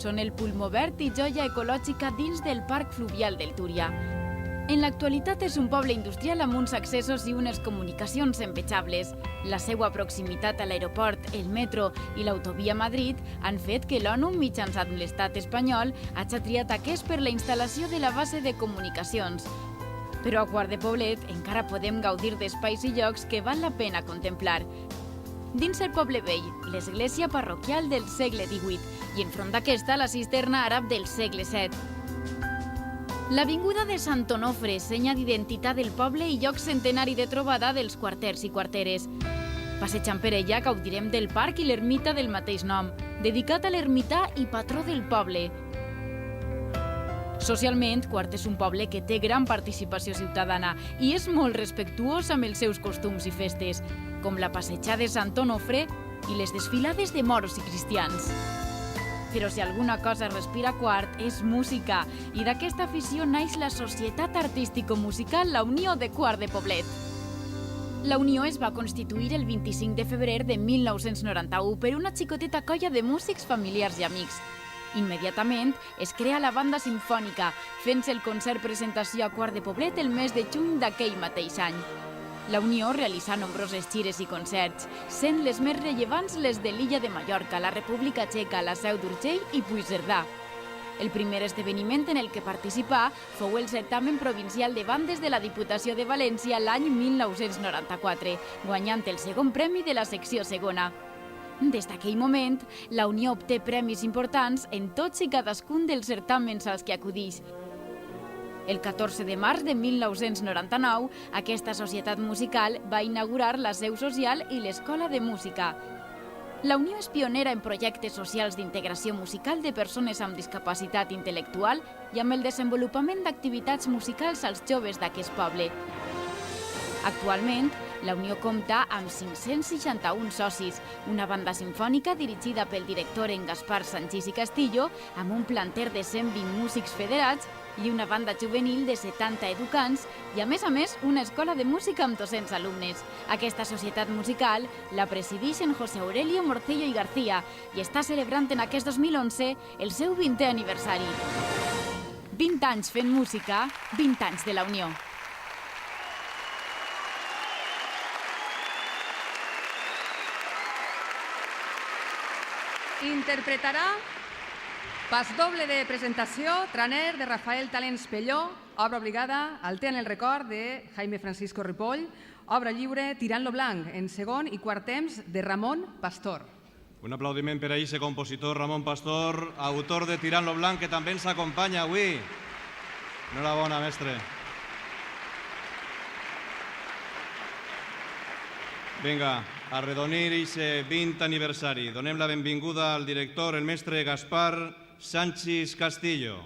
Són el pulmó verd i joia ecològica dins del Parc Fluvial del Túria. En l'actualitat és un poble industrial amb uns accessos i unes comunicacions envejables. La seva proximitat a l'aeroport, el metro i l'autovia Madrid han fet que l'ONU, mitjançant l'estat espanyol, hagi triat aquest per la instal·lació de la base de comunicacions. Però a Quart de Poblet encara podem gaudir d'espais i llocs que val la pena contemplar. Dins el poble vell, l'església parroquial del segle XVIII i enfront d'aquesta la cisterna àrab del segle VII. L'avinguda de Sant Onofre, senya d'identitat del poble i lloc centenari de trobada dels quarters i quarteres. Passejant per ella gaudirem del parc i l'ermita del mateix nom, dedicat a l'ermità i patró del poble. Socialment, Quart és un poble que té gran participació ciutadana i és molt respectuós amb els seus costums i festes, com la passejada de Sant Onofre i les desfilades de moros i cristians. Però si alguna cosa respira Quart és música, i d'aquesta afició naix la Societat Artístico-Musical La Unió de Quart de Poblet. La Unió es va constituir el 25 de febrer de 1991 per una xicoteta colla de músics familiars i amics. Immediatament es crea la banda simfònica, fent-se el concert presentació a Quart de Poblet el mes de juny d'aquell mateix any. La Unió realitza nombroses gires i concerts, sent les més rellevants les de l'illa de Mallorca, la República Txeca, la Seu d'Urgell i Puigcerdà. El primer esdeveniment en el que participà fou el certamen provincial de bandes de la Diputació de València l'any 1994, guanyant el segon premi de la secció segona. Des d'aquell moment, la Unió obté premis importants en tots i cadascun dels certàmens als que acudix. El 14 de març de 1999, aquesta societat musical va inaugurar la seu social i l'Escola de Música. La Unió és pionera en projectes socials d'integració musical de persones amb discapacitat intel·lectual i amb el desenvolupament d'activitats musicals als joves d'aquest poble. Actualment, la Unió compta amb 561 socis, una banda simfònica dirigida pel director en Gaspar Sanchís i Castillo, amb un planter de 120 músics federats i una banda juvenil de 70 educants i, a més, una escola de música amb 200 alumnes. Aquesta societat musical la presideix en José Aurelio Morcillo i García i està celebrant en aquest 2011 el seu 20è aniversari. 20 anys fent música, 20 anys de la Unió. Interpretarà Pasdoble de presentació, Traner, de Rafael Talents Pelló, obra obligada, El té en el record, de Jaime Francisco Ripoll, obra lliure, Tirant lo blanc, en segon i quart temps, de Ramon Pastor. Un aplaudiment per a aquest compositor, Ramon Pastor, autor de Tirant lo blanc, que també ens acompanya avui. Enhorabona, mestre. Vinga, a redonir aquest 20 aniversari. Donem la benvinguda al director, el mestre Gaspar Sanchís Castillo.